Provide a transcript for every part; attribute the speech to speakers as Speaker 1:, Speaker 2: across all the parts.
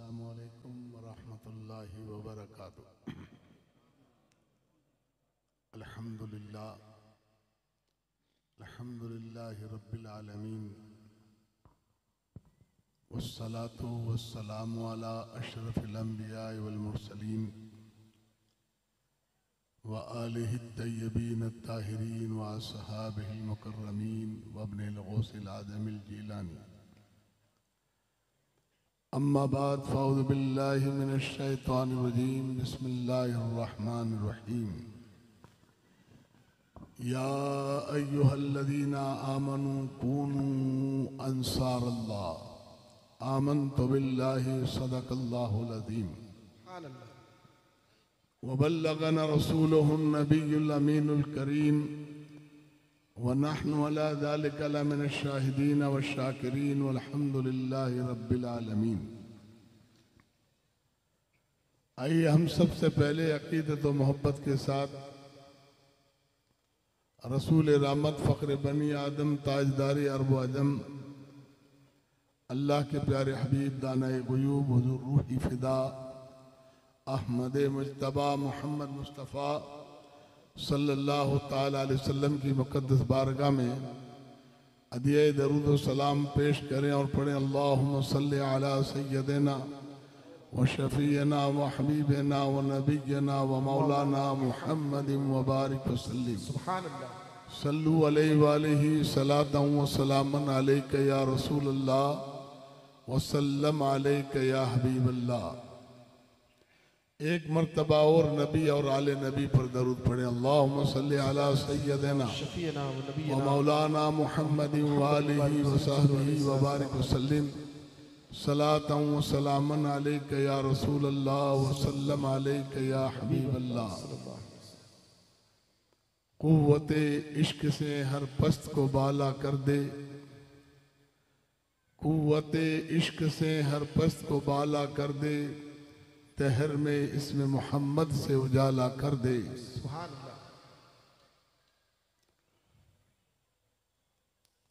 Speaker 1: अस्सलामुअलैकुम वरहमतुल्लाहि वबरकातुह। अल्हम्दुलिल्लाहि रब्बिल आलमीन वस्सलातु वस्सलामु अला अशरफिल अंबिया वल मुरसलीन व आलिहि तय्यबीन अत्ताहिरीन व असहाबिहिल मुकर्रमीन व इब्निल गौसिल आज़मिल जीलानी। अम्मा बाद फ़अऊज़ु बिल्लाहि मिनश शैतानिर रजीम। बिस्मिल्लाहिर रहमानिर रहीम। या अय्युहल्लज़ीना आमनू कूनू अंसारल्लाह आमन्तु बिल्लाहि सदक़ल्लाहुल अज़ीम व बल्लगना रसूलुहुन नबियुल अमीनुल करीम व नहनु अला ज़ालिका लमिनश शाहिदीन व शाकिरीन वल्हम्दुलिल्लाहि रब्बिल आलमीन। आइए हम सबसे पहले अक़ीदत व मोहब्बत के साथ रसूल रहमत फ़ख्र बनी आदम ताजदारी अरब व अजम अल्लाह के प्यारे हबीब दाना-ए ग़ुयूब हुज़ूर रूही फ़िदा अहमद मुज्तबा मोहम्मद मुस्तफ़ा सल्लल्लाहु ताला अलैहि वसल्लम की मुक़द्दस बारगाह में अदिया दरूद व सलाम पेश करें और पढ़ें अल्लाहुम्मा सल्लि अला सय्यदिना व शफ़ीना व हबीबना व नबियना व मौलाना मुहम्मदिन व बारिक वसल्लिम। सुब्हानअल्लाह। सल्लु अलैहि व आलिहि सलातन व सलामन अलैका या रसूलल्लाह व सल्लम अलैका या हबीबल्लाह। एक मर्तबा और नबी और आले नबी पर दरूद पढ़े। अल्लाहुम्मा सल्लि अला सय्यदिना व मौलाना मुहम्मदिन व आलिहि व सहबिहि व बारिक वसल्लिम। सलातन व सलामन अलैका या रसूलल्लाह व सल्लम अलैका या हबीबल्लाह। कुव्वते इश्क से हर पस्त को बाला कर दे, कुव्वते इश्क से हर पस्त को बाला कर दे, तहर में इसमें मोहम्मद से उजाला कर दे।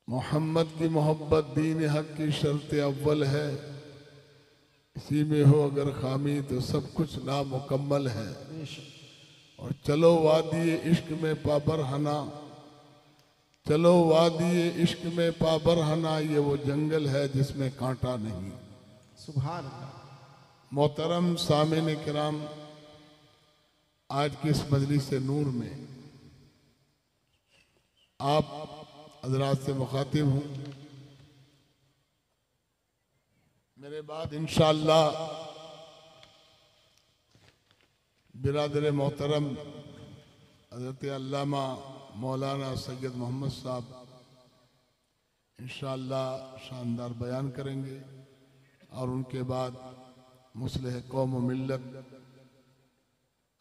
Speaker 1: मोहम्मद की मोहब्बत दीन हक की शर्त अव्वल है, इसी में हो अगर खामी तो सब कुछ नामुकम्मल है। और चलो वादी इश्क में पाबरहना, चलो वादी इश्क में पाबरहना, ये वो जंगल है जिसमें कांटा नहीं। सुभान अल्लाह। मोहतरम सामिन किराम, आज की इस मजलिस नूर में आप हज़रात से मुखातिब हूँ। मेरे बाद इंशाअल्लाह बिरादर मोहतरम हज़रत अल्लामा मौलाना सैयद मोहम्मद साहब इंशाअल्लाह शानदार बयान करेंगे और उनके बाद मुस्लिह कौम व मिल्लत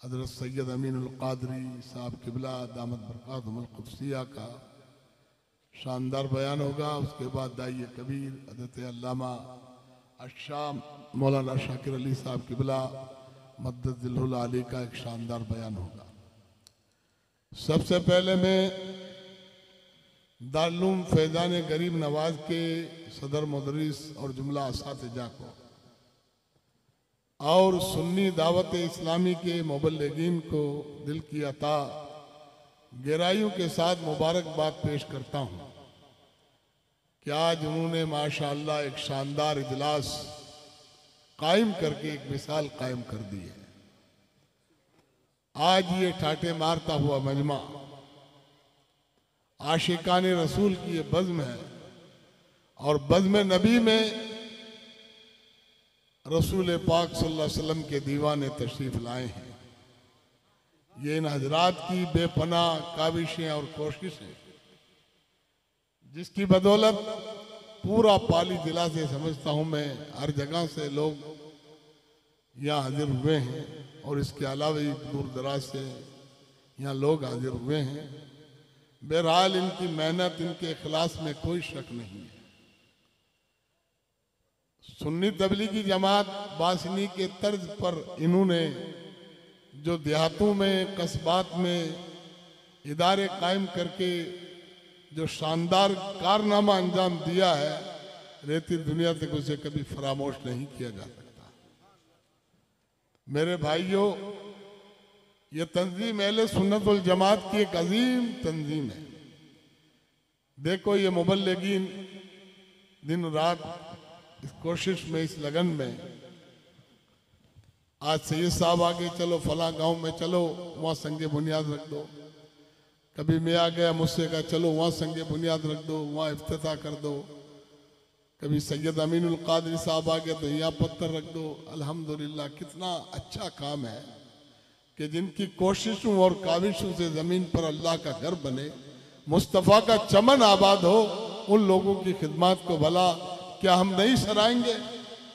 Speaker 1: हज़रत सैयद अमीनुल क़ादरी साहब क़िबला दामत बरकातुहुल क़ुद्सिया का शानदार बयान होगा। उसके बाद दाइए कबीर हज़रत अल्लामा अशाम मौलाना शाकिर अली साहब क़िबला मद्ददिल्हुल आली का एक शानदार बयान होगा। सबसे पहले मैं दारुल फैज़ान गरीब नवाज के सदर मुदर्रिस और जुमला असातिज़ा को और सुन्नी दावत इस्लामी के मुबल्लिगीन को दिल की अता गहराइयों के साथ मुबारकबाद पेश करता हूँ कि आज उन्होंने माशाअल्लाह एक शानदार इजलास कायम करके एक मिसाल कायम कर दी है। आज ये ठाटे मारता हुआ मजमा आशिकाने रसूल की ये बज़्म है और बज़्म नबी में रसूल पाक सल्लल्लाहु अलैहि वसल्लम के दीवाने तशरीफ लाए हैं। ये इन हजरात की बेपनाह काविशें और कोशिशें जिसकी बदौलत पूरा पाली जिला से समझता हूँ मैं हर जगह से लोग यहाँ हाजिर हुए हैं और इसके अलावा दूर दराज से यहाँ लोग हाजिर हुए हैं। बहरहाल इनकी मेहनत, इनके इखलास में कोई शक नहीं है। सुन्नी तबलीगी जमात बासनी के तर्ज पर इन्होंने जो देहातों में कस्बात में इदारे कायम करके जो शानदार कारनामा अंजाम दिया है, रहती दुनिया तक उसे कभी फरामोश नहीं किया जा सकता। मेरे भाइयों, ये तंजीम अहले सुन्नत वल जमात की एक अजीम तंजीम है। देखो ये मुबल्लिगीन दिन रात इस कोशिश में, इस लगन में, आज सैयद साहब आगे चलो फला गांव में चलो वहाँ संगे बुनियाद रख दो, कभी मैं आ गया मुझसे कहा चलो वहाँ संगे बुनियाद रख दो, वहाँ इफ्तिताह कर दो, कभी सैयद अमीनुल कादरी साहब आ गया तो यहाँ पत्थर रख दो। अल्हम्दुलिल्लाह कितना अच्छा काम है कि जिनकी कोशिशों और काविशों से ज़मीन पर अल्लाह का घर बने, मुस्तफ़ा का चमन आबाद हो। उन लोगों की खिदमत को भला क्या हम नहीं सराहेंगे?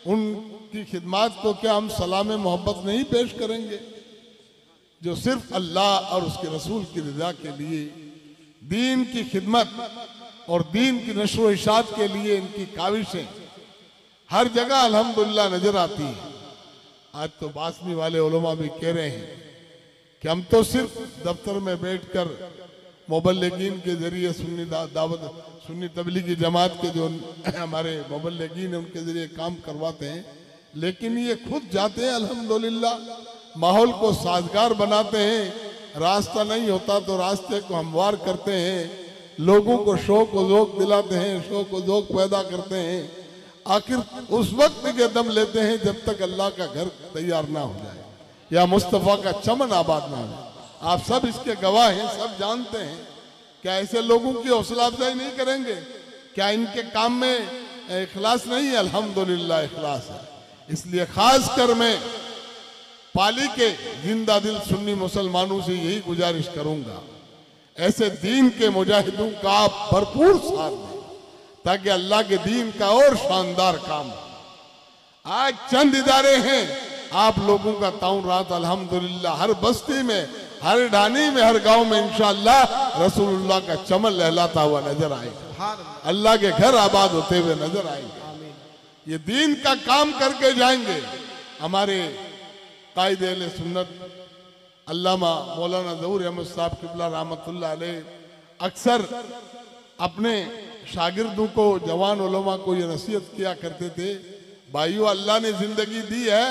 Speaker 1: उनकी खिदमत को क्या हम सलाम मोहब्बत नहीं पेश करेंगे? जो सिर्फ अल्लाह और उसके रसूल की रज़ा के लिए दीन की खिदमत और दीन की नशर व इशाअत के लिए इनकी काविशें हर जगह अल्हम्दुलिल्लाह नजर आती हैं। आज तो बासनी वाले उलमा भी कह रहे हैं कि हम तो सिर्फ दफ्तर में बैठकर मुबल्लिगीन के जरिए सुन्नी दावत, सुन्नी तबलीगी जमात के जो हमारे मुबल्लिगीन हैं उनके जरिए काम करवाते हैं, लेकिन ये खुद जाते हैं अल्हम्दुलिल्लाह, माहौल को साजगार बनाते हैं। रास्ता नहीं होता तो रास्ते को हमवार करते हैं, लोगों को शौक व ज़ौक़ दिलाते हैं, शौक व ज़ौक़ पैदा करते हैं। आखिर उस वक्त के दम लेते हैं जब तक अल्लाह का घर तैयार ना हो जाए या मुस्तफ़ा का चमन आबाद ना हो जाए। आप सब इसके गवाह हैं, सब जानते हैं। क्या ऐसे लोगों की हौसला अफजाई नहीं करेंगे? क्या इनके काम में इखलास नहीं है? अल्हम्दुलिल्लाह इखलास है। इसलिए खास कर मैं पाली के जिंदा दिल सुन्नी मुसलमानों से यही गुजारिश करूंगा, ऐसे दीन के मुजाहिदों का आप भरपूर साथ दें ताकि अल्लाह के दीन का और शानदार काम हो। आज चंद इदारे हैं, आप लोगों का ताउन रात अल्हम्दुलिल्लाह हर बस्ती में, हर ढानी में, हर गांव में इंशाअल्लाह रसूलुल्लाह का चमन लहलाता हुआ नजर आएगा, अल्लाह के घर आबाद होते हुए नजर आएंगे। ये दीन का काम करके जाएंगे। हमारे कायदे अहले सुन्नत अल्लामा मौलाना ज़हूर अहमद साहब क़िबला रहमतुल्लाह अलैह अक्सर अपने शागिर्दों को, जवान उलमा को ये नसीहत किया करते थे, भाइयों अल्लाह ने जिंदगी दी है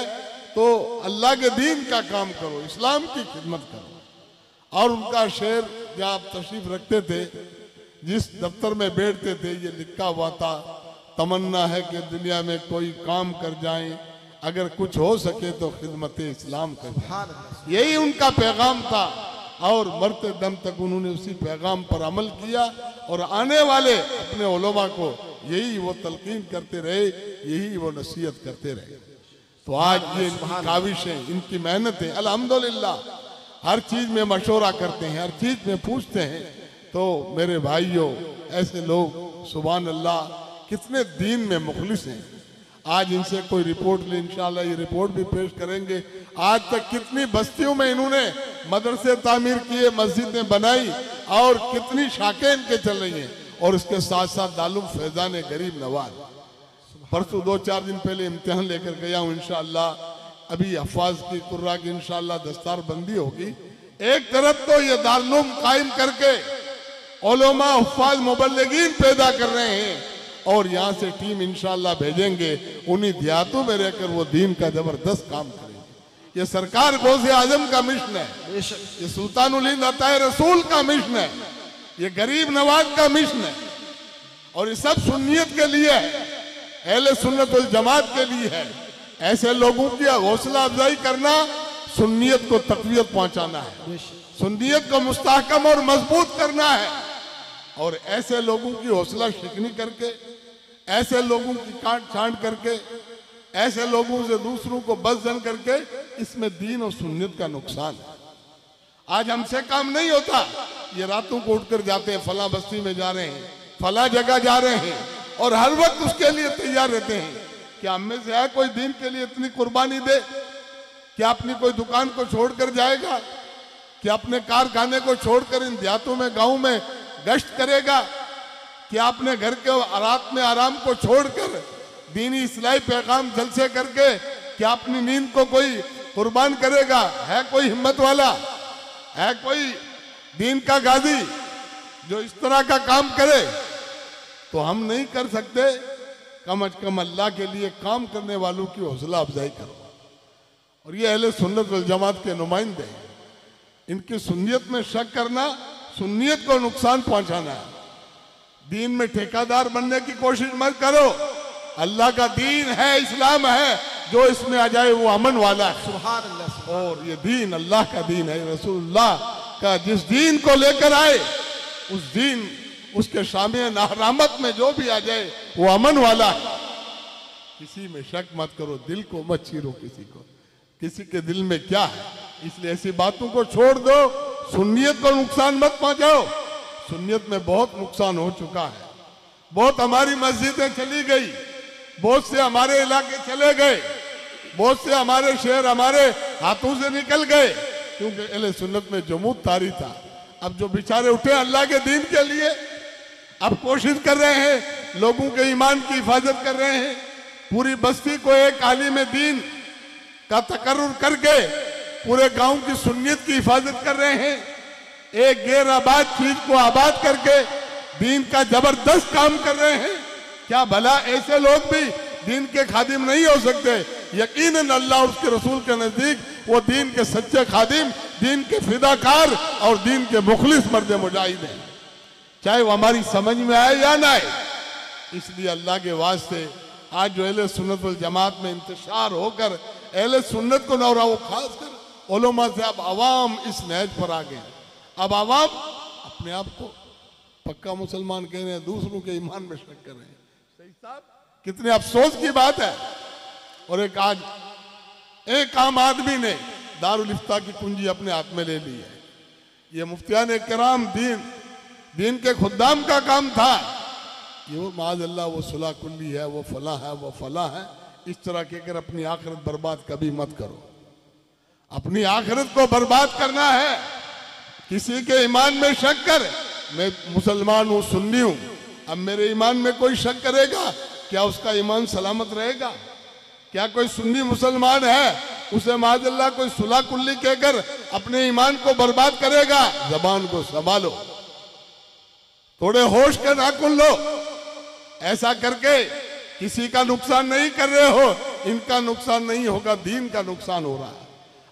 Speaker 1: तो अल्लाह के दीन का काम करो, इस्लाम की खिदमत करो। और उनका शेर जहाँ आप तशरीफ रखते थे, जिस दफ्तर में बैठते थे, ये लिखा हुआ था, तमन्ना है कि दुनिया में कोई काम कर जाएं, अगर कुछ हो सके तो खिदमत इस्लाम कर। यही उनका पैगाम था और मरते दम तक उन्होंने उसी पैगाम पर अमल किया और आने वाले अपने उलमा को यही वो तलकीन करते रहे, यही वो नसीहत करते रहे। तो आज ये इनकी काविशें, इनकी मेहनतें अल्हम्दुलिल्लाह हर चीज में मशवरा करते हैं, हर चीज में पूछते हैं। तो मेरे भाइयों, ऐसे लोग सुभान अल्लाह कितने दीन में मुखलिस हैं। आज इनसे कोई रिपोर्ट ले, इंशाल्लाह ये रिपोर्ट भी पेश करेंगे। आज तक कितनी बस्तियों में इन्होंने मदरसे तामीर किए, मस्जिदें बनाई और कितनी शाखें इनके चल रही हैं। और इसके साथ साथ दारुल फैजान गरीब नवाज, परसों 2-4 दिन पहले इम्तिहान लेकर गया हूँ। इंशाअल्लाह अभी हफाज की कुर्रा की इंशाअल्लाह दस्तार बंदी होगी। एक तरफ तो ये दारुल कायम करके उलमा हुफ्फाज मुबल्लिगीन पैदा कर रहे हैं और यहाँ से टीम इंशाअल्लाह भेजेंगे, उन्हीं देहातों में रहकर वो दीन का जबरदस्त काम करेंगे। ये सरकार गौसे आजम का मिशन है, ये सुल्तानुल हिंद अताए रसूल का मिशन है, ये गरीब नवाज का मिशन है और ये सब सुन्नियत के लिए है, अहले सुन्नत वल जमात के लिए है। ऐसे लोगों की हौसला अफजाई करना, सुन्नियत को तक़वियत पहुंचाना है, सुन्नियत को मुस्तहकम और मजबूत करना है। और ऐसे लोगों की हौसला शिकनी करके, ऐसे लोगों की काट छांट करके, ऐसे लोगों से दूसरों को बज़न करके, इसमें दीन और सुन्नियत का नुकसान है। आज हमसे काम नहीं होता, ये रातों को उठकर जाते हैं, फला बस्ती में जा रहे हैं, फला जगह जा रहे हैं और हर वक्त उसके लिए तैयार रहते हैं। क्या हम में से है कोई दीन के लिए इतनी कुर्बानी दे? क्या अपनी कोई दुकान को छोड़कर जाएगा? क्या अपने कारखाने को छोड़कर इन देहातों में, गाँव में गश्त करेगा? क्या अपने घर के रात में आराम को छोड़कर दीनी इस्लाही पैगाम जलसे करके क्या अपनी नींद को कोई कुर्बान करेगा? है कोई हिम्मत वाला, है कोई दीन का गाजी जो इस तरह का काम करे? तो हम नहीं कर सकते। कम अज कम अल्लाह के लिए काम करने वालों की हौसला अफजाई करो। और ये अहले सुन्नत वल जमात के नुमाइंदे हैं। इनकी सुन्नियत में शक करना सुन्नियत को नुकसान पहुंचाना है। दीन में ठेकेदार बनने की कोशिश मत करो। अल्लाह का दीन है, इस्लाम है, जो इसमें आ जाए वो अमन वाला है।
Speaker 2: सुभान अल्लाह।
Speaker 1: और ये दीन अल्लाह का दीन है। रसूलुल्लाह का जिस दीन को लेकर आए उस दीन, उसके शामिल रहमत में जो भी आ जाए वो अमन वाला है। किसी में शक मत करो, दिल को मत चीरो किसी के दिल में क्या है। इसलिए ऐसी बातों को छोड़ दो, सुन्नियत को नुकसान मत पहुंचाओ। सुन्नियत में बहुत नुकसान हो चुका है। बहुत हमारी मस्जिदें चली गई, बहुत से हमारे इलाके चले गए, बहुत से हमारे शहर हमारे हाथों से निकल गए, क्योंकि अहले सुन्नत में जमूद तारी था। अब जो बेचारे उठे अल्लाह के दीन के लिए, अब कोशिश कर रहे हैं, लोगों के ईमान की हिफाजत कर रहे हैं। पूरी बस्ती को एक आलिम दीन का तकर्रुर करके पूरे गांव की सुन्नियत की हिफाजत कर रहे हैं। एक गैर आबाद चीज को आबाद करके दीन का जबरदस्त काम कर रहे हैं। क्या भला ऐसे लोग भी दीन के खादिम नहीं हो सकते? यकीनन अल्लाह उसके रसूल के नजदीक वो दीन के सच्चे खादिम, दीन के फिदाकार और दीन के मुखलिस मर्द मुजाहिद हैं, चाहे वो हमारी समझ में आए या ना आए। इसलिए अल्लाह के वास्ते आज जो अहले सुन्नत वल जमात में इंतशार होकर अहले सुन्नत को न, वो खासकर उलमा से अब आवाम इस नहज पर आ गए। अब आवाम अपने आप को पक्का मुसलमान कह रहे हैं, दूसरों के ईमान में शक कर रहे हैं। सही साहब, कितने अफसोस की बात है। और एक आम आदमी ने दारुल इफ्ता की कुंजी अपने हाथ में ले ली है। ये मुफ्तियान किराम दीन के खुद्दाम का काम था। ये वो माज़अल्लाह वो सुलह कुल्ली है, वो फला है, वो फला है, इस तरह कहकर अपनी आखिरत बर्बाद कभी मत करो। अपनी आखिरत को बर्बाद करना है, किसी के ईमान में शक कर, मैं मुसलमान हूं, सुन्नी हूं, अब मेरे ईमान में कोई शक करेगा, क्या उसका ईमान सलामत रहेगा? क्या कोई सुन्नी मुसलमान है, उसे माज़अल्लाह कोई सुलह कुल्ली कहकर अपने ईमान को बर्बाद करेगा? जबान को संभालो, थोड़े होश के नाखून लो। ऐसा करके किसी का नुकसान नहीं कर रहे हो, इनका नुकसान नहीं होगा, दीन का नुकसान हो रहा है।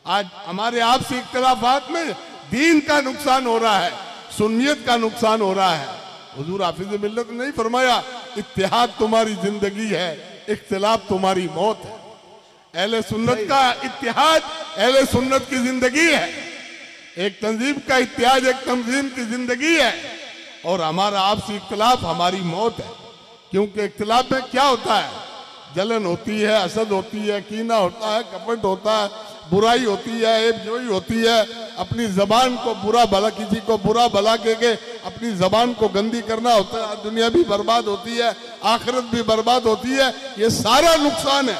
Speaker 1: आज हमारे आपसी इख्तिलाफात में दीन का नुकसान हो रहा है, सुन्नियत का नुकसान हो रहा है। हुजूर हाफिज मिल्लत ने नहीं फरमाया इत्तेहाद तुम्हारी जिंदगी है, इख्तिलाफ तुम्हारी मौत है। अहले सुन्नत का इत्तेहाद अहले सुन्नत की जिंदगी है। एक तंजीम का इत्तेहाद एक तंजीम की जिंदगी है, और हमारा आपसी इख्तिलाफ हमारी मौत है। क्योंकि इख्तिलाफ में क्या होता है? जलन होती है, हसद होती है, कीना होता है, कपट होता है, बुराई होती है, ऐबजोई होती है। अपनी जबान को बुरा भला, किसी को बुरा भला के अपनी जबान को गंदी करना होता है। दुनिया भी बर्बाद होती है, आखिरत भी बर्बाद होती है। ये सारा नुकसान है।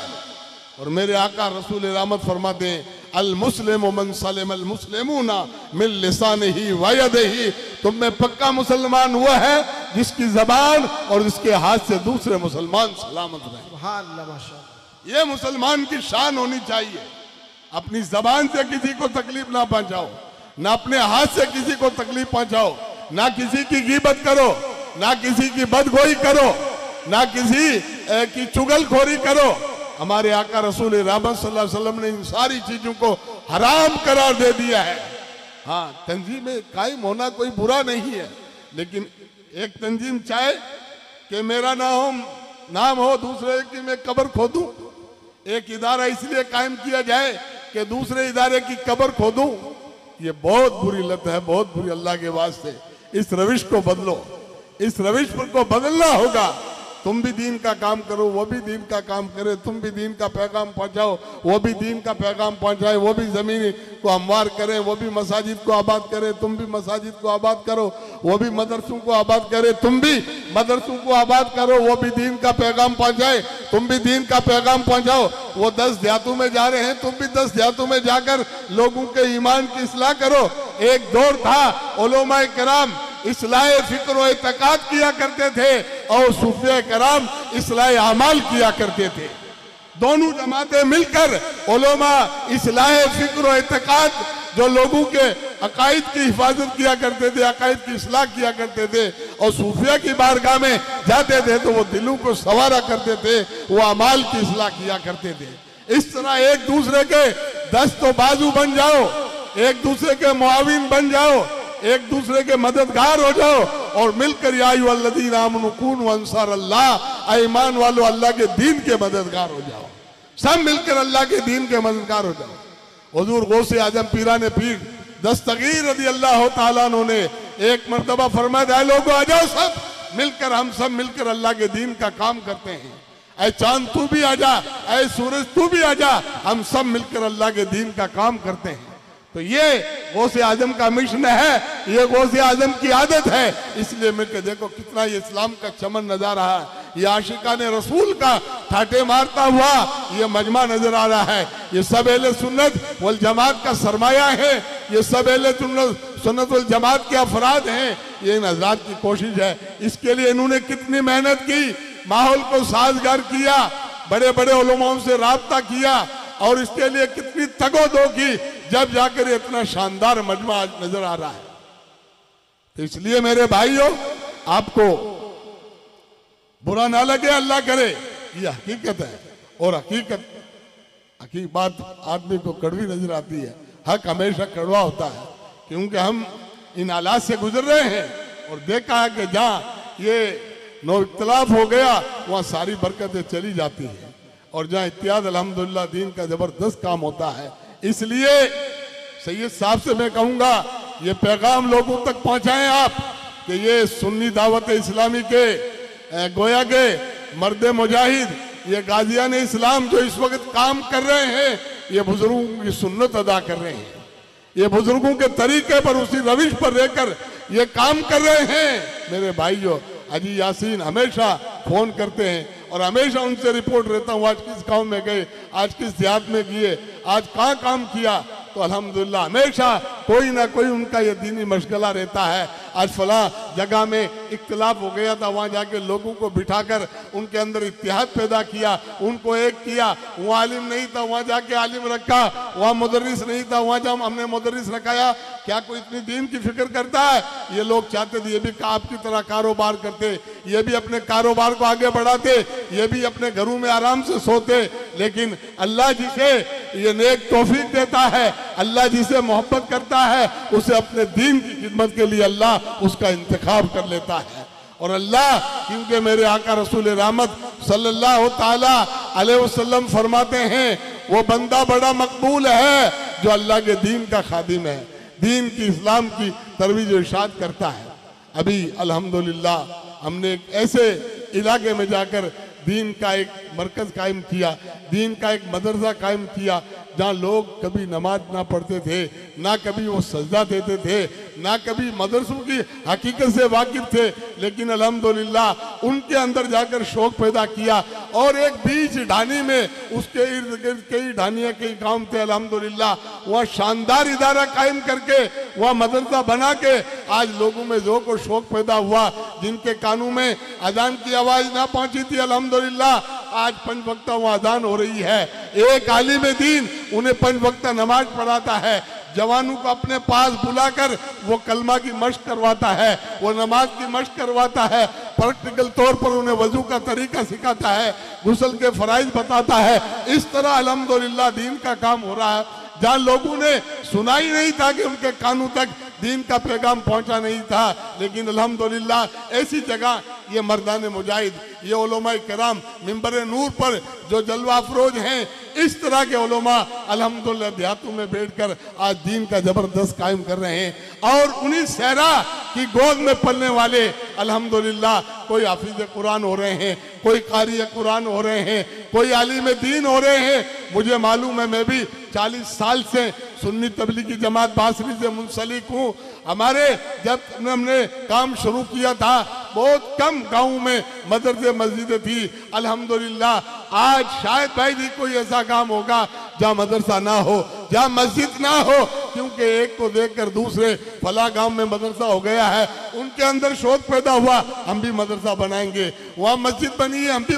Speaker 1: और मेरे आका रसूल रहमत फरमाते हैं अल मुस्लिम मन सलिम अल मुस्लिमूना मिन लिसानिही व यदिही, तुम में पक्का मुसलमान हुआ है जिसकी जबान और जिसके हाथ से दूसरे मुसलमान सलामत रहे।
Speaker 2: सुभान अल्लाह, माशाअल्लाह।
Speaker 1: ये मुसलमान की शान होनी चाहिए। अपनी जबान से किसी को तकलीफ ना पहुंचाओ, ना अपने हाथ से किसी को तकलीफ पहुंचाओ, ना किसी की गीबत करो, ना किसी की बदगोई करो, ना किसी की चुगलखोरी करो। हमारे आका रसूल रहमत सल्लल्लाहु अलैहि वसल्लम ने इन सारी चीजों को हराम करार दे दिया है। हाँ, तंजीम में कायम होना कोई बुरा नहीं है, लेकिन एक तंजीम चाहे कि मेरा नाम हो दूसरे की मैं कब्र खोदूं, एक इदारा इसलिए कायम किया जाए कि दूसरे इदारे की कब्र खोदूं, ये बहुत बुरी लत है, बहुत बुरी। अल्लाह के वास्ते इस रविश को बदलो, इस रविश को बदलना होगा। तुम भी दीन का काम करो, वो भी दीन का काम करे, तुम भी दीन का पैगाम पहुंचाओ, वो भी दीन का पैगाम पहुंचाए, वो भी जमीन को हमवार करे, वो भी मसाजिद को आबाद करे, तुम भी मसाजिद को आबाद करो, वो भी मदरसों को आबाद करे, तुम भी मदरसों को आबाद करो, वो भी दीन का पैगाम पहुंचाए, तुम भी दीन का पैगाम पहुंचाओ। वो 10 देहातों में जा रहे हैं, तुम भी 10 देहातों में जाकर लोगों के ईमान की इस्लाह करो। एक दौर था उलमा किराम इस्लाह फिक्र व इत्तेकाद किया करते थे और सूफिया किराम इस्लाह अमाल किया करते थे। दोनों जमातें मिलकर उलमा इस्लाह फिक्र व इत्तेकाद, जो लोगों के अकायद की हिफाजत किया करते थे, अकायद की इस्लाह किया करते थे, और सूफिया की बारगाह में जाते थे तो वो दिलों को संवारा करते थे, वो अमाल की इस्लाह किया करते थे। इस तरह एक दूसरे के दस्त तो बाजू बन जाओ, एक दूसरे के मुआविन बन जाओ, एक दूसरे के मददगार हो जाओ और मिलकर या अय्युहल्लज़ीना आमनू कूनू अंसार अल्लाह, ईमान वालों अल्लाह के दीन के मददगार हो जाओ। सब मिलकर अल्लाह के दीन के मददगार हो जाओ। हुजूर गौसे आजम पीराने पीर दस्तगीर रज़ी अल्लाह तआला अन्हु ने एक मर्तबा फरमाया, लोगों आ जाओ, सब मिलकर, हम सब मिलकर अल्लाह के दीन का काम करते हैं। ऐ चांद तू भी आजा, ऐ सूरज तू भी आजा, हम सब मिलकर अल्लाह के दीन का काम करते हैं। तो ये गौसे आजम का मिशन है, ये गौसे आजम की आदत है। इसलिए मिलकर देखो कितना ये इस्लाम का चमन नजर आ रहा है, ये आशिकाने रसूल का ठाटे मारता हुआ ये मजमा नजर आ रहा है। ये सब अहले सुन्नत वल जमात का सरमाया है, ये सब अहले सुन्नत वल जमात के अफराद हैं। ये इन हज़रात की कोशिश है। इसके लिए इन्होंने कितनी मेहनत की, माहौल को साजगार किया, बड़े बड़े उलमाओं से राब्ता किया और इसके लिए कितनी तगोदो की, जब जाकर इतना शानदार मजमा आज नजर आ रहा है। तो इसलिए मेरे भाइयों, आपको बुरा ना लगे, अल्लाह करे, ये हकीकत है। और हकीकत बात आदमी को कड़वी नजर आती है, हक हमेशा कड़वा होता है, क्योंकि हम इन हालात से गुजर रहे हैं और देखा है कि जहाँ ये नो इख्तिलाफ हो गया वहाँ सारी बरकतें चली जाती हैं और जहाँ इत्तेहाद अल्हम्दुलिल्लाह दीन का जबरदस्त काम होता है। इसलिए सैयद साहब से मैं कहूँगा, ये पैगाम लोगों तक पहुँचाएं आप कि ये सुन्नी दावत इस्लामी के गोया के मर्द मुजाहिद, ये गाजियान इस्लाम जो इस वक्त काम कर रहे हैं, ये बुजुर्गों की सुन्नत अदा कर रहे हैं, ये बुजुर्गों के तरीके पर, उसी रविश पर रहकर ये काम कर रहे हैं। मेरे भाइयों, हाजी यासीन हमेशा फोन करते हैं और हमेशा उनसे रिपोर्ट रहता हूँ, आज किस गांव में गए, आज किस देहात में किए, आज कहाँ काम किया। तो अल्हम्दुलिल्लाह हमेशा कोई ना कोई उनका ये दीनी मशगला रहता है। आज फला जगह में इख्तिलाफ हो गया था, वहाँ जाके लोगों को बिठाकर उनके अंदर इत्तेहाद पैदा किया, उनको एक किया। वहाँ आलिम नहीं था, वहाँ जाके आलिम रखा, वहाँ मुदर्रिस नहीं था, वहाँ जब हमने मुदर्रिस रखाया। क्या कोई इतनी दीन की फिक्र करता है? ये लोग चाहते थे ये भी आपकी तरह कारोबार करते, ये भी अपने कारोबार को आगे बढ़ाते, ये भी अपने घरों में आराम से सोते। लेकिन अल्लाह जिसे ये नेक तौफीक देता है, अल्लाह जिसे मोहब्बत करता है, उसे अपने दीन की खिदमत के लिए अल्लाह उसका इंतखाब कर लेता है। और अल्लाह, क्योंकि मेरे आका रसूल रहमत सल्लल्लाहु ताला अलैहि वसल्लम फरमाते हैं, वो बंदा बड़ा मकबूल है जो अल्लाह के दीन का खादिम है, दीन की इस्लाम की तरवीज इरशाद करता है। अभी अल्हम्दुलिल्लाह हमने एक ऐसे इलाके में जाकर दीन का एक मरकज कायम किया, दीन का एक मदरसा कायम किया, जहाँ लोग कभी नमाज ना पढ़ते थे, ना कभी वो सजदा देते थे, ना कभी मदरसों की हकीकत से वाकिफ थे, लेकिन अल्हम्दुलिल्लाह उनके अंदर जाकर शौक पैदा किया और एक बीच ढानी में, उसके इर्द गिर्द कई ढानियाँ कई गाँव थे, अल्हम्दुलिल्लाह वहाँ शानदार इदारा कायम करके वहाँ मदरसा बना के आज लोगों में ज़ौक़ और शौक पैदा हुआ। जिनके कानों में अजान की आवाज़ ना पहुँची थी, अल्हम्दुलिल्लाह आज 5 वक्त वहाँ अजान हो रही है। एक आलिम दीन उन्हें 5 वक्त नमाज पढ़ाता है, जवानों को अपने पास बुलाकर वो कलमा की मश्क करवाता है, वो नमाज की मश्क करवाता है, प्रैक्टिकल तौर पर उन्हें वजू का तरीका सिखाता है, गुस्ल के फराइज बताता है। इस तरह अल्हम्दुलिल्लाह दीन का काम हो रहा है। जहाँ लोगों ने सुना ही नहीं था कि उनके कानों तक दीन का पैगाम पहुंचा नहीं था, लेकिन अल्हम्दुलिल्लाह ऐसी जगह ये मर्दाने मुजाहिद, ये उलमाए किराम मिंबर नूर पर जो जलवा अफरोज हैं, इस तरह के उलमा अल्हम्दुलिल्लाह देहातों में बैठकर आज दीन का जबरदस्त कायम कर रहे हैं। और उन्हीं सहरा की गोद में पलने वाले अल्हम्दुलिल्लाह कोई हाफिज कुरान हो रहे हैं, कोई कारी कुरान हो रहे हैं, कोई आलिम दीन हो रहे हैं। मुझे मालूम है, मैं भी 40 साल से सुन्नी तबलीगी जमात बासरी से मुंसलिक हूँ। हमारे जब हमने काम शुरू किया था, बहुत कम गाँव में मदरसे मस्जिदें थी। अल्हम्दुलिल्लाह आज शायद भाई जी कोई ऐसा काम होगा जहाँ मदरसा ना हो, जहाँ मस्जिद ना हो, क्योंकि एक को देखकर दूसरे फला गांव में मदरसा हो गया है, उनके अंदर शौक पैदा हुआ, हम भी मदरसा बनाएंगे। वहाँ मस्जिद बनी है, हम भी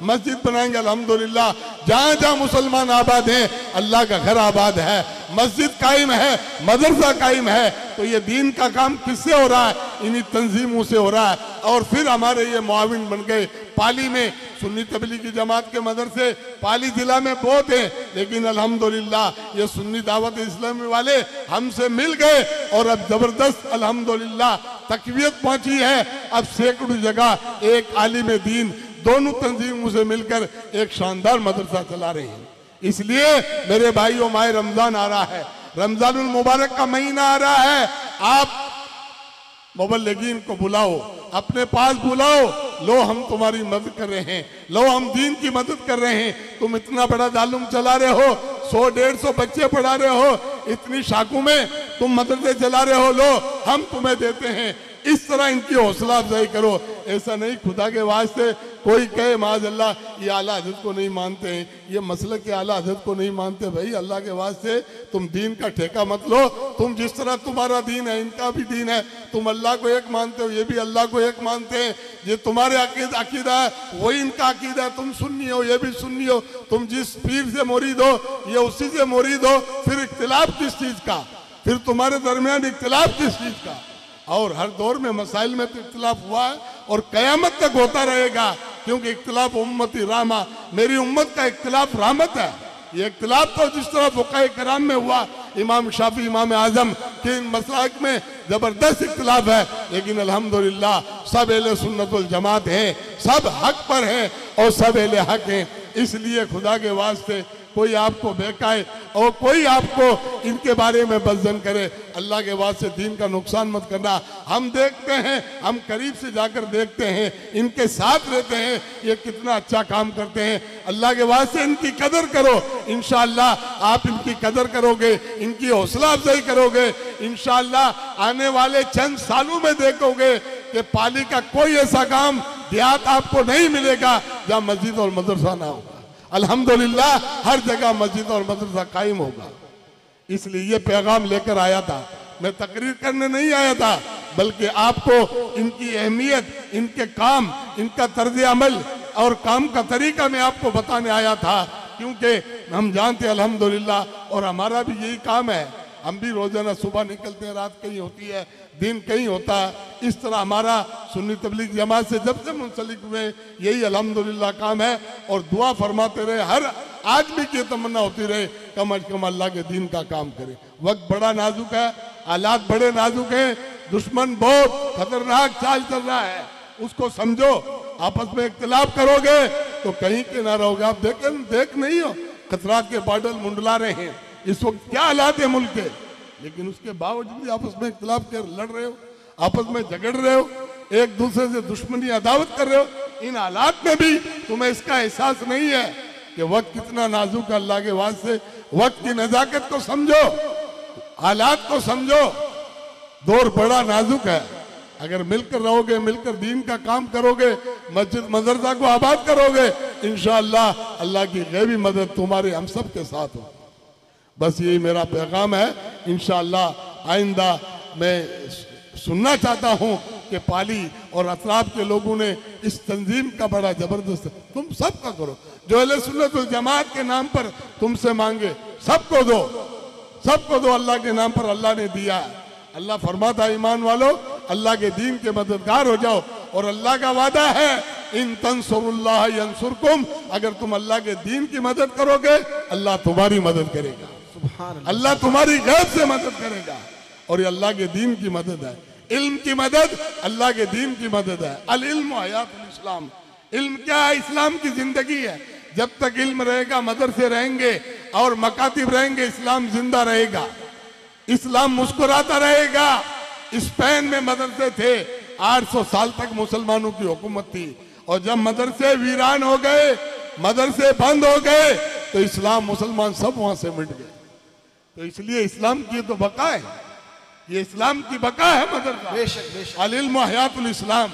Speaker 1: मस्जिद बनाएंगे। अल्हम्दुलिल्लाह जहाँ जहाँ मुसलमान आबाद हैं, अल्लाह का घर आबाद है, मस्जिद कायम है, मदरसा कायम है। तो ये दीन का काम किससे हो रहा है? इन्हीं तंजीमों से हो रहा है। और फिर हमारे ये मुआविन बन गए पाली में सुन्नी तबलीगी जमात के मदरसे पाली जिला में बहुत हैं, लेकिन अल्हम्दुलिल्लाह ये सुन्नी दावत इस्लामी वाले हमसे मिल गए और अब जबरदस्त अल्हम्दुलिल्लाह तकवीयत पहुंची है। अब सैकड़ों जगह एक आलिम दीन दोनों तंजीमों से मिलकर एक शानदार मदरसा चला रहे हैं। इसलिए मेरे भाइयों, माह रमजान आ रहा है, रमजानुल मुबारक का महीना आ रहा है। आप मुबल्लिगीन को बुलाओ, अपने पास बुलाओ, लो हम तुम्हारी मदद कर रहे हैं, लो हम दीन की मदद कर रहे हैं। तुम इतना बड़ा जालुम चला रहे हो, 100-150 बच्चे पढ़ा रहे हो, इतनी शाखों में तुम मदरसे चला रहे हो, लो हम तुम्हें देते हैं। इस तरह इनकी हौसला अफजाई करो। ऐसा नहीं खुदा के वास्ते कोई कहे माज़अल्लाह ये आला हज़रत को नहीं मानते हैं, ये मसले के आला हज़रत को नहीं मानते। भाई अल्लाह के वास्ते तुम दीन का ठेका मत लो। तुम जिस तरह तुम्हारा दीन है, इनका भी दीन है। तुम अल्लाह को एक मानते हो, ये भी अल्लाह को एक मानते हैं। ये तुम्हारे अकीदा है, वही इनका अकीदा है। तुम सुन्नी हो, ये भी सुन्नी हो। तुम जिस पीर से मुरीद हो, ये उसी से मुरीद हो। फिर इख्तिलाफ किस चीज़ का? फिर तुम्हारे दरमियान इख्तिलाफ किस चीज़ का? और हर दौर में मसाइल में तो इख्तिलाफ हुआ है और कयामत तक होता रहेगा, क्योंकि इख्तिलाफ उम्मती रामा, मेरी उम्मत का इख्तिलाफ रहमत है। ये इख्तिलाफ तो जिस तरह फुक़हा कराम में हुआ, इमाम शाफी, इमाम आज़म के इन मसलाक में ज़बरदस्त इख्तिलाफ है, लेकिन अल्हम्दुलिल्लाह सब अहले सुन्नत वल जमात हैं, सब हक पर हैं और सब अहले हक हैं। इसलिए खुदा के वास्ते कोई आपको बहकाए और कोई आपको इनके बारे में बज़न करे, अल्लाह के वास्ते दीन का नुकसान मत करना। हम देखते हैं, हम करीब से जाकर देखते हैं, इनके साथ रहते हैं, ये कितना अच्छा काम करते हैं। अल्लाह के वास्ते इनकी कदर करो। इंशाअल्लाह आप इनकी कदर करोगे, इनकी हौसला अफजाई करोगे। इंशाअल्लाह आने वाले चंद सालों में देखोगे कि पाली का कोई ऐसा काम देहात आपको नहीं मिलेगा जहाँ मस्जिद और मदरसा ना होगा। अल्हम्दुलिल्लाह हर जगह मस्जिद और मदरसा कायम होगा। इसलिए ये पैगाम लेकर आया था। मैं तकरीर करने नहीं आया था, बल्कि आपको इनकी अहमियत, इनके काम, इनका तर्ज अमल और काम का तरीका मैं आपको बताने आया था। क्योंकि हम जानते हैं अल्हम्दुलिल्लाह, और हमारा भी यही काम है। हम भी रोजाना सुबह निकलते हैं, रात कहीं होती है, दिन कहीं होता है। इस तरह हमारा सुन्नी तबलीग जमात से जब से मुंसलिक हुए यही अल्हम्दुलिल्लाह काम है। और दुआ फरमाते रहे, हर आदमी की तमन्ना होती रहे कम अज कम अल्लाह के दीन का काम करे। वक्त बड़ा नाजुक है, हालात बड़े नाजुक हैं, दुश्मन बहुत खतरनाक चाल चल रहा है, उसको समझो। आपस में इख्तिलाफ करोगे तो कहीं के ना रहोगे। आप देख नहीं हो खतरात के बादल मुंडला रहे हैं, इस वक्त क्या हालात है मुल्क के, लेकिन उसके बावजूद आपस में इख्तिलाफ कर लड़ रहे हो, आपस में झगड़ रहे हो, एक दूसरे से दुश्मनी अदावत कर रहे हो। इन हालात में भी तुम्हें इसका एहसास नहीं है कि वक्त कितना नाजुक है। अल्लाह के वास्ते वक्त की नजाकत को समझो, हालात को समझो। दौर बड़ा नाजुक है। अगर मिलकर रहोगे, मिलकर दीन का काम करोगे, मस्जिद मदरसा को आबाद करोगे, इंशाअल्लाह अल्लाह की गैबी मदद तुम्हारे हम सब के साथ हो। बस यही मेरा पैगाम है। इंशाअल्लाह आइंदा मैं सुनना चाहता हूँ कि पाली और अतराफ के लोगों ने इस तंजीम का बड़ा जबरदस्त, तुम सबका करो, जो अहले सुन्नत वल जमात के नाम पर तुमसे मांगे सबको दो, सबको दो। अल्लाह के नाम पर अल्लाह ने दिया है। अल्लाह फरमाता है, ईमान वालों अल्लाह के दीन के मददगार हो जाओ। और अल्लाह का वादा है, इन तंसुरुल्लाह यंसुरकुम, अगर तुम अल्लाह के दीन की मदद करोगे अल्लाह तुम्हारी मदद करेगा। अल्लाह तुम्हारी गैब से मदद करेगा। और ये अल्लाह के दीन की मदद है। इल्म की मदद अल्लाह के दीन की मदद है। अल इल्म हयातुल इस्लाम, इल्म क्या है? इस्लाम की जिंदगी है। जब तक इल्म रहेगा, मदरसे रहेंगे और मकातिब रहेंगे, इस्लाम जिंदा रहेगा, इस्लाम मुस्कुराता रहेगा। स्पेन में मदरसे थे, 800 साल तक मुसलमानों की हुकूमत थी, और जब मदरसे वीरान हो गए, मदरसे बंद हो गए, तो इस्लाम मुसलमान सब वहां से मिट गए। तो इसलिए इस्लाम की तो बका है, ये इस्लाम की बका है मदरसा।
Speaker 2: बेशक बेशक।
Speaker 1: अल इल्म हयातुल इस्लाम,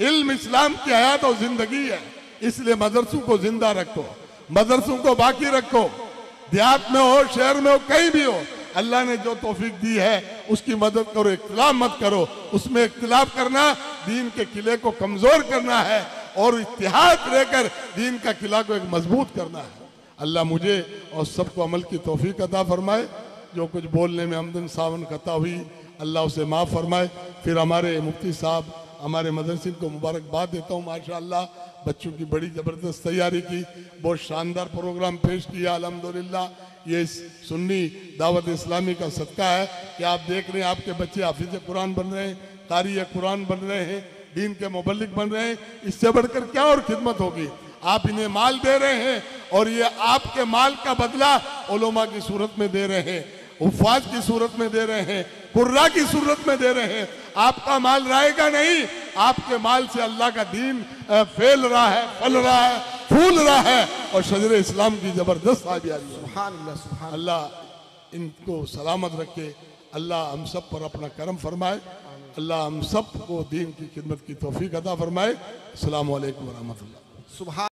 Speaker 1: इल्म इस्लाम की हयात और जिंदगी है। इसलिए मदरसों को जिंदा रखो, मदरसों को बाकी रखो। देहात में हो, शहर में हो, कहीं भी हो, अल्लाह ने जो तौफीक दी है उसकी मदद करो, इख्तिलाफ मत करो। उसमें इख्तिलाफ करना दीन के किले को कमजोर करना है, और इत्तेहाद रहकर दीन का किला को एक मजबूत करना है। अल्लाह मुझे और सबको अमल की तौफीक अता फरमाए। जो कुछ बोलने में आमदन सावन खता हुई, अल्लाह उसे माफ़ फरमाए। फिर हमारे मुफ्ती साहब हमारे मदरसे को मुबारकबाद देता हूँ। माशाअल्लाह बच्चों की बड़ी ज़बरदस्त तैयारी की, बहुत शानदार प्रोग्राम पेश किया अल्हम्दुलिल्लाह। ये सुन्नी दावत इस्लामी का सदका है कि आप देख रहे हैं आपके बच्चे हाफिज कुरान बन रहे हैं, कारी कुरान बन रहे हैं, दीन के मुबल्लिग बन रहे हैं। इससे बढ़कर क्या और खिदमत होगी। आप इन्हें माल दे रहे हैं और ये आपके माल का बदला उलमा की सूरत में दे रहे हैं, हुफ्फाज की सूरत में दे रहे हैं, कुर्रा की सूरत में दे रहे हैं। आपका माल रहेगा नहीं, आपके माल से अल्लाह का दीन फैल रहा है, फल रहा है, फूल रहा है और शजर इस्लाम की जबरदस्त आबियारी है।
Speaker 2: सुभान अल्लाह, सुभान
Speaker 1: अल्लाह इनको सलामत रखे, अल्लाह हम सब पर अपना करम फरमाए, अल्लाह हम सब को दीन की खिदमत की तौफीक अता फरमाए। अस्सलामु अलैकुम व रहमतुल्लाह।
Speaker 2: सुभान